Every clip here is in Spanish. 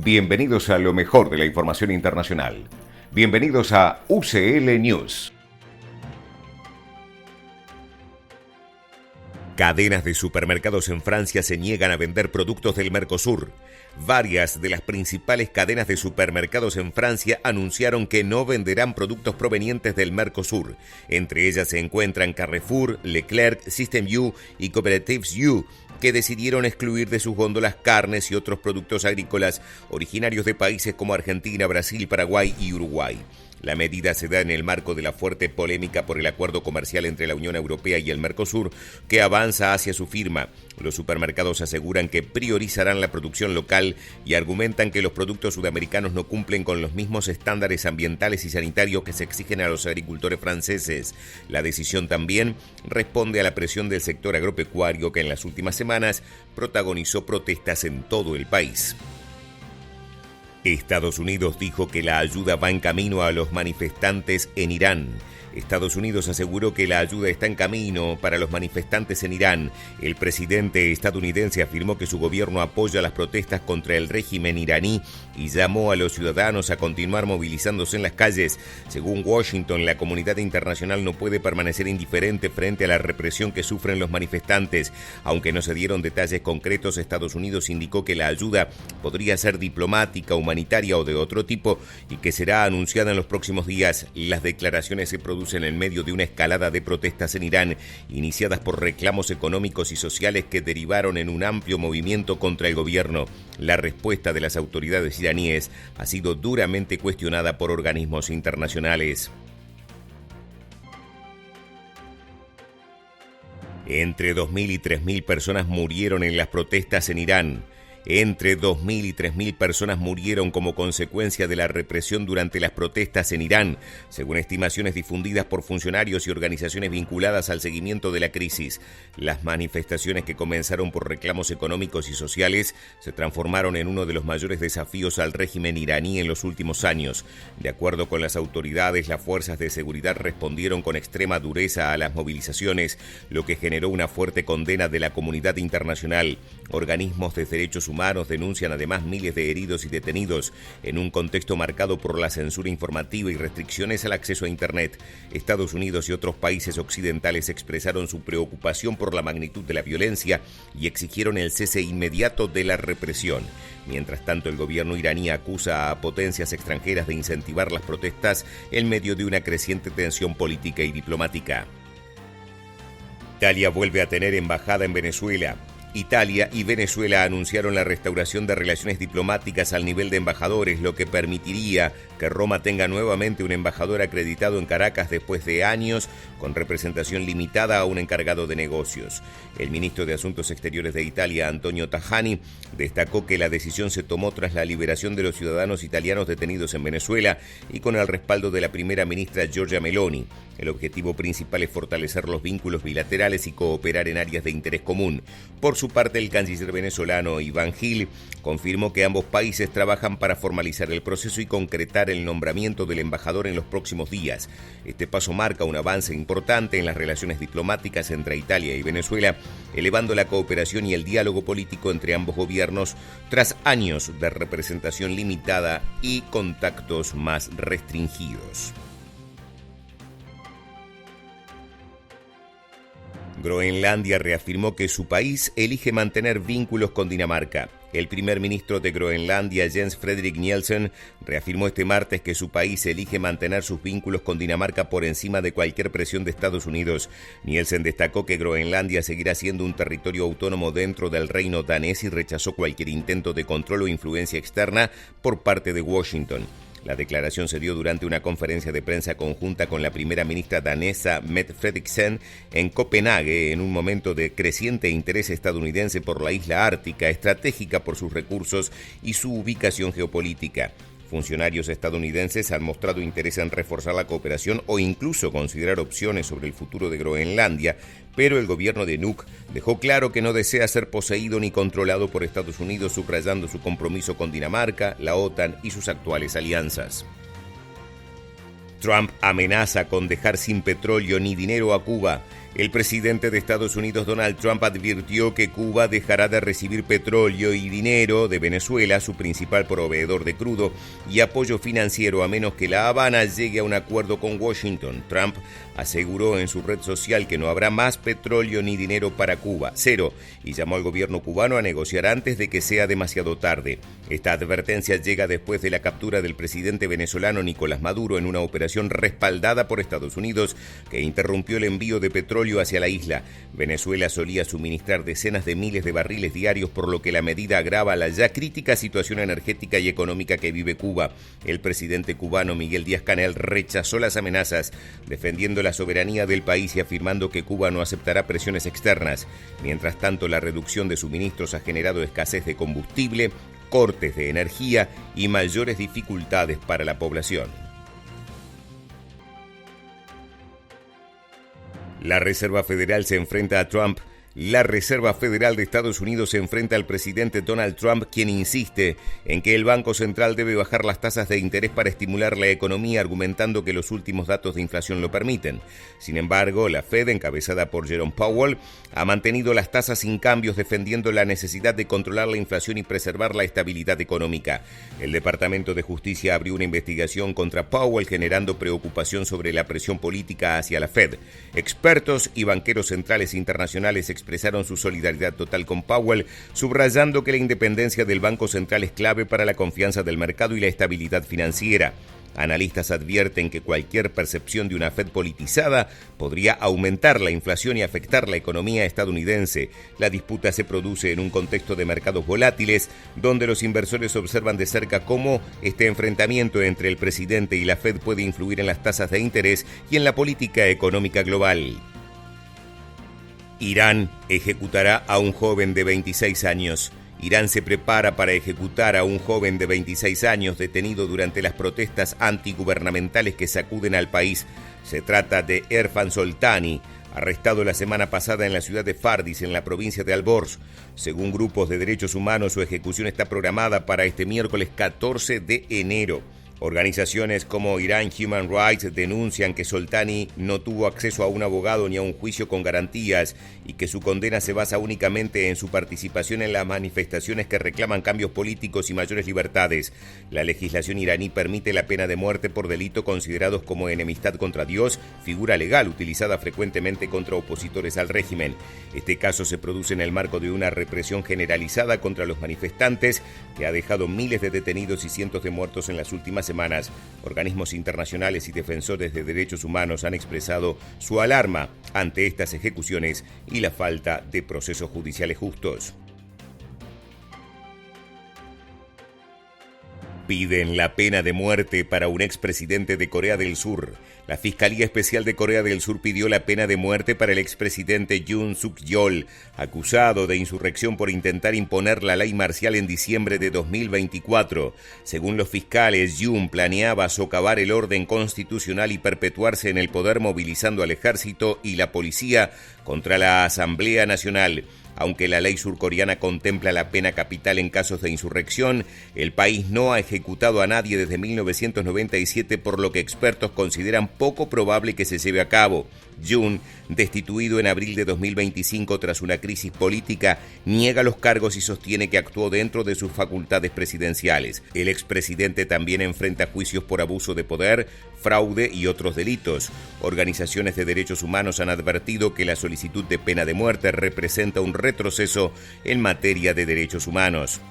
Bienvenidos a lo mejor de la información internacional. Bienvenidos a UCL News. Cadenas de supermercados en Francia se niegan a vender productos del Mercosur. Varias de las principales cadenas de supermercados en Francia anunciaron que no venderán productos provenientes del Mercosur. Entre ellas se encuentran Carrefour, Leclerc, System U y Cooperatives U, que decidieron excluir de sus góndolas carnes y otros productos agrícolas originarios de países como Argentina, Brasil, Paraguay y Uruguay. La medida se da en el marco de la fuerte polémica por el acuerdo comercial entre la Unión Europea y el Mercosur, que avanza hacia su firma. Los supermercados aseguran que priorizarán la producción local y argumentan que los productos sudamericanos no cumplen con los mismos estándares ambientales y sanitarios que se exigen a los agricultores franceses. La decisión también responde a la presión del sector agropecuario, que en las últimas semanas protagonizó protestas en todo el país. Estados Unidos dijo que la ayuda va en camino a los manifestantes en Irán. Estados Unidos aseguró que la ayuda está en camino para los manifestantes en Irán. El presidente estadounidense afirmó que su gobierno apoya las protestas contra el régimen iraní y llamó a los ciudadanos a continuar movilizándose en las calles. Según Washington, la comunidad internacional no puede permanecer indiferente frente a la represión que sufren los manifestantes. Aunque no se dieron detalles concretos, Estados Unidos indicó que la ayuda podría ser diplomática, humanitaria o de otro tipo y que será anunciada en los próximos días. Las declaraciones se producen en medio de una escalada de protestas en Irán, iniciadas por reclamos económicos y sociales que derivaron en un amplio movimiento contra el gobierno. La respuesta de las autoridades iraníes ha sido duramente cuestionada por organismos internacionales. Entre 2.000 y 3.000 personas murieron en las protestas en Irán. Entre 2.000 y 3.000 personas murieron como consecuencia de la represión durante las protestas en Irán, según estimaciones difundidas por funcionarios y organizaciones vinculadas al seguimiento de la crisis. Las manifestaciones, que comenzaron por reclamos económicos y sociales, se transformaron en uno de los mayores desafíos al régimen iraní en los últimos años. De acuerdo con las autoridades, las fuerzas de seguridad respondieron con extrema dureza a las movilizaciones, lo que generó una fuerte condena de la comunidad internacional. Organismos de derechos humanos denuncian además miles de heridos y detenidos en un contexto marcado por la censura informativa y restricciones al acceso a Internet. Estados Unidos y otros países occidentales expresaron su preocupación por la magnitud de la violencia y exigieron el cese inmediato de la represión. Mientras tanto, el gobierno iraní acusa a potencias extranjeras de incentivar las protestas en medio de una creciente tensión política y diplomática. Italia vuelve a tener embajada en Venezuela. Italia y Venezuela anunciaron la restauración de relaciones diplomáticas al nivel de embajadores, lo que permitiría que Roma tenga nuevamente un embajador acreditado en Caracas después de años con representación limitada a un encargado de negocios. El ministro de Asuntos Exteriores de Italia, Antonio Tajani, destacó que la decisión se tomó tras la liberación de los ciudadanos italianos detenidos en Venezuela y con el respaldo de la primera ministra Giorgia Meloni. El objetivo principal es fortalecer los vínculos bilaterales y cooperar en áreas de interés común. Por su parte, el canciller venezolano Iván Gil confirmó que ambos países trabajan para formalizar el proceso y concretar el nombramiento del embajador en los próximos días. Este paso marca un avance importante en las relaciones diplomáticas entre Italia y Venezuela, elevando la cooperación y el diálogo político entre ambos gobiernos tras años de representación limitada y contactos más restringidos. Groenlandia reafirmó que su país elige mantener vínculos con Dinamarca. El primer ministro de Groenlandia, Jens Frederik Nielsen, reafirmó este martes que su país elige mantener sus vínculos con Dinamarca por encima de cualquier presión de Estados Unidos. Nielsen destacó que Groenlandia seguirá siendo un territorio autónomo dentro del reino danés y rechazó cualquier intento de control o influencia externa por parte de Washington. La declaración se dio durante una conferencia de prensa conjunta con la primera ministra danesa Mette Frederiksen en Copenhague, en un momento de creciente interés estadounidense por la isla ártica, estratégica por sus recursos y su ubicación geopolítica. Funcionarios estadounidenses han mostrado interés en reforzar la cooperación o incluso considerar opciones sobre el futuro de Groenlandia, pero el gobierno de Nuuk dejó claro que no desea ser poseído ni controlado por Estados Unidos, subrayando su compromiso con Dinamarca, la OTAN y sus actuales alianzas. Trump amenaza con dejar sin petróleo ni dinero a Cuba. El presidente de Estados Unidos, Donald Trump, advirtió que Cuba dejará de recibir petróleo y dinero de Venezuela, su principal proveedor de crudo, y apoyo financiero a menos que La Habana llegue a un acuerdo con Washington. Trump aseguró en su red social que no habrá más petróleo ni dinero para Cuba, cero, y llamó al gobierno cubano a negociar antes de que sea demasiado tarde. Esta advertencia llega después de la captura del presidente venezolano Nicolás Maduro en una operación respaldada por Estados Unidos que interrumpió el envío de petróleo hacia la isla. Venezuela solía suministrar decenas de miles de barriles diarios, por lo que la medida agrava la ya crítica situación energética y económica que vive Cuba. El presidente cubano Miguel Díaz-Canel rechazó las amenazas, defendiendo la soberanía del país y afirmando que Cuba no aceptará presiones externas. Mientras tanto, la reducción de suministros ha generado escasez de combustible, cortes de energía y mayores dificultades para la población. La Reserva Federal se enfrenta a Trump. La Reserva Federal de Estados Unidos se enfrenta al presidente Donald Trump, quien insiste en que el Banco Central debe bajar las tasas de interés para estimular la economía, argumentando que los últimos datos de inflación lo permiten. Sin embargo, la Fed, encabezada por Jerome Powell, ha mantenido las tasas sin cambios, defendiendo la necesidad de controlar la inflación y preservar la estabilidad económica. El Departamento de Justicia abrió una investigación contra Powell, generando preocupación sobre la presión política hacia la Fed. Expertos y banqueros centrales internacionales expresaron su solidaridad total con Powell, subrayando que la independencia del Banco Central es clave para la confianza del mercado y la estabilidad financiera. Analistas advierten que cualquier percepción de una Fed politizada podría aumentar la inflación y afectar la economía estadounidense. La disputa se produce en un contexto de mercados volátiles, donde los inversores observan de cerca cómo este enfrentamiento entre el presidente y la Fed puede influir en las tasas de interés y en la política económica global. Irán ejecutará a un joven de 26 años. Irán se prepara para ejecutar a un joven de 26 años detenido durante las protestas antigubernamentales que sacuden al país. Se trata de Erfan Soltani, arrestado la semana pasada en la ciudad de Fardis, en la provincia de Alborz. Según grupos de derechos humanos, su ejecución está programada para este miércoles 14 de enero. Organizaciones como Iran Human Rights denuncian que Soltani no tuvo acceso a un abogado ni a un juicio con garantías y que su condena se basa únicamente en su participación en las manifestaciones que reclaman cambios políticos y mayores libertades. La legislación iraní permite la pena de muerte por delitos considerados como enemistad contra Dios, figura legal utilizada frecuentemente contra opositores al régimen. Este caso se produce en el marco de una represión generalizada contra los manifestantes que ha dejado miles de detenidos y cientos de muertos en las últimas semanas. Organismos internacionales y defensores de derechos humanos han expresado su alarma ante estas ejecuciones y la falta de procesos judiciales justos. Piden la pena de muerte para un expresidente de Corea del Sur. La Fiscalía Especial de Corea del Sur pidió la pena de muerte para el expresidente Yoon Suk-yeol, acusado de insurrección por intentar imponer la ley marcial en diciembre de 2024. Según los fiscales, Yoon planeaba socavar el orden constitucional y perpetuarse en el poder movilizando al ejército y la policía contra la Asamblea Nacional. Aunque la ley surcoreana contempla la pena capital en casos de insurrección, el país no ha ejecutado a nadie desde 1997, por lo que expertos consideran poco probable que se lleve a cabo. Yoon, destituido en abril de 2025 tras una crisis política, niega los cargos y sostiene que actuó dentro de sus facultades presidenciales. El expresidente también enfrenta juicios por abuso de poder, fraude y otros delitos. Organizaciones de derechos humanos han advertido que la solicitud de pena de muerte representa un retroceso en materia de derechos humanos.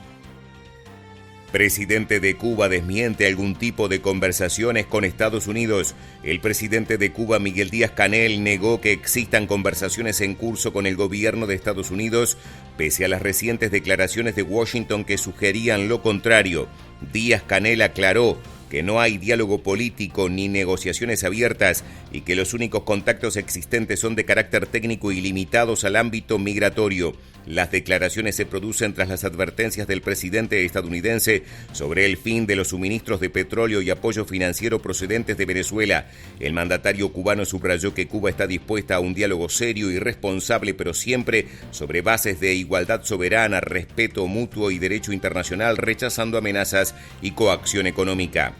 Presidente de Cuba desmiente algún tipo de conversaciones con Estados Unidos. El presidente de Cuba, Miguel Díaz-Canel, negó que existan conversaciones en curso con el gobierno de Estados Unidos, pese a las recientes declaraciones de Washington que sugerían lo contrario. Díaz-Canel aclaró que no hay diálogo político ni negociaciones abiertas y que los únicos contactos existentes son de carácter técnico y limitados al ámbito migratorio. Las declaraciones se producen tras las advertencias del presidente estadounidense sobre el fin de los suministros de petróleo y apoyo financiero procedentes de Venezuela. El mandatario cubano subrayó que Cuba está dispuesta a un diálogo serio y responsable, pero siempre sobre bases de igualdad soberana, respeto mutuo y derecho internacional, rechazando amenazas y coacción económica.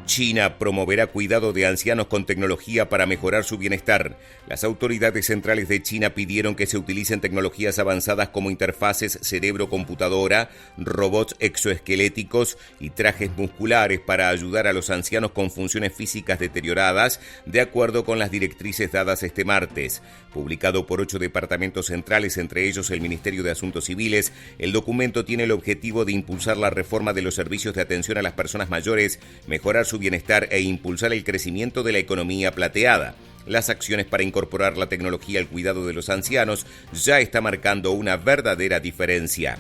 China promoverá cuidado de ancianos con tecnología para mejorar su bienestar. Las autoridades centrales de China pidieron que se utilicen tecnologías avanzadas como interfaces cerebro-computadora, robots exoesqueléticos y trajes musculares para ayudar a los ancianos con funciones físicas deterioradas, de acuerdo con las directrices dadas este martes. Publicado por 8 departamentos centrales, entre ellos el Ministerio de Asuntos Civiles, el documento tiene el objetivo de impulsar la reforma de los servicios de atención a las personas mayores, mejorar su bienestar e impulsar el crecimiento de la economía plateada. Las acciones para incorporar la tecnología al cuidado de los ancianos ya está marcando una verdadera diferencia.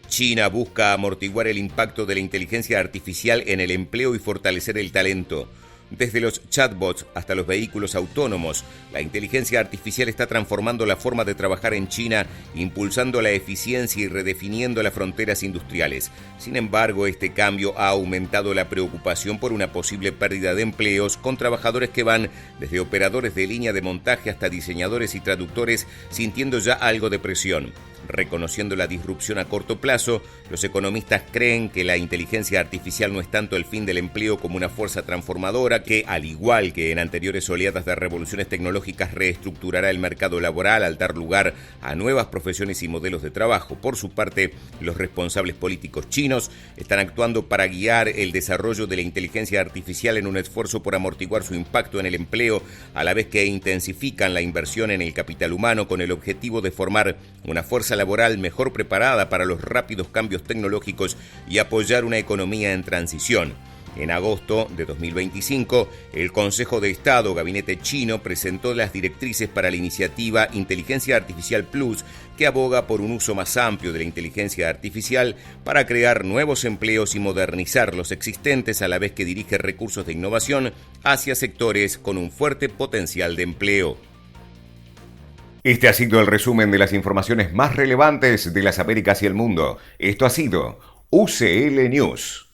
China busca amortiguar el impacto de la inteligencia artificial en el empleo y fortalecer el talento. Desde los chatbots hasta los vehículos autónomos, la inteligencia artificial está transformando la forma de trabajar en China, impulsando la eficiencia y redefiniendo las fronteras industriales. Sin embargo, este cambio ha aumentado la preocupación por una posible pérdida de empleos con trabajadores que van desde operadores de línea de montaje hasta diseñadores y traductores, sintiendo ya algo de presión. Reconociendo la disrupción a corto plazo, los economistas creen que la inteligencia artificial no es tanto el fin del empleo como una fuerza transformadora que, al igual que en anteriores oleadas de revoluciones tecnológicas, reestructurará el mercado laboral al dar lugar a nuevas profesiones y modelos de trabajo. Por su parte, los responsables políticos chinos están actuando para guiar el desarrollo de la inteligencia artificial en un esfuerzo por amortiguar su impacto en el empleo, a la vez que intensifican la inversión en el capital humano con el objetivo de formar una fuerza laboral mejor preparada para los rápidos cambios tecnológicos y apoyar una economía en transición. En agosto de 2025, el Consejo de Estado, Gabinete Chino, presentó las directrices para la iniciativa Inteligencia Artificial Plus, que aboga por un uso más amplio de la inteligencia artificial para crear nuevos empleos y modernizar los existentes, a la vez que dirige recursos de innovación hacia sectores con un fuerte potencial de empleo. Este ha sido el resumen de las informaciones más relevantes de las Américas y el mundo. Esto ha sido UCL News.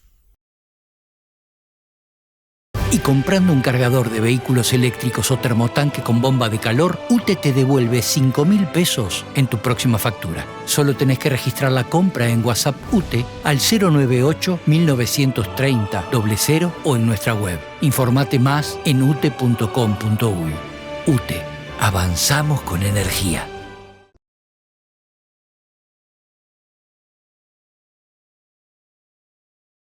Y comprando un cargador de vehículos eléctricos o termotanque con bomba de calor, UTE te devuelve 5.000 pesos en tu próxima factura. Solo tenés que registrar la compra en WhatsApp UTE al 098-1930-00 o en nuestra web. Informate más en ute.com.uy. UTE. Avanzamos con energía.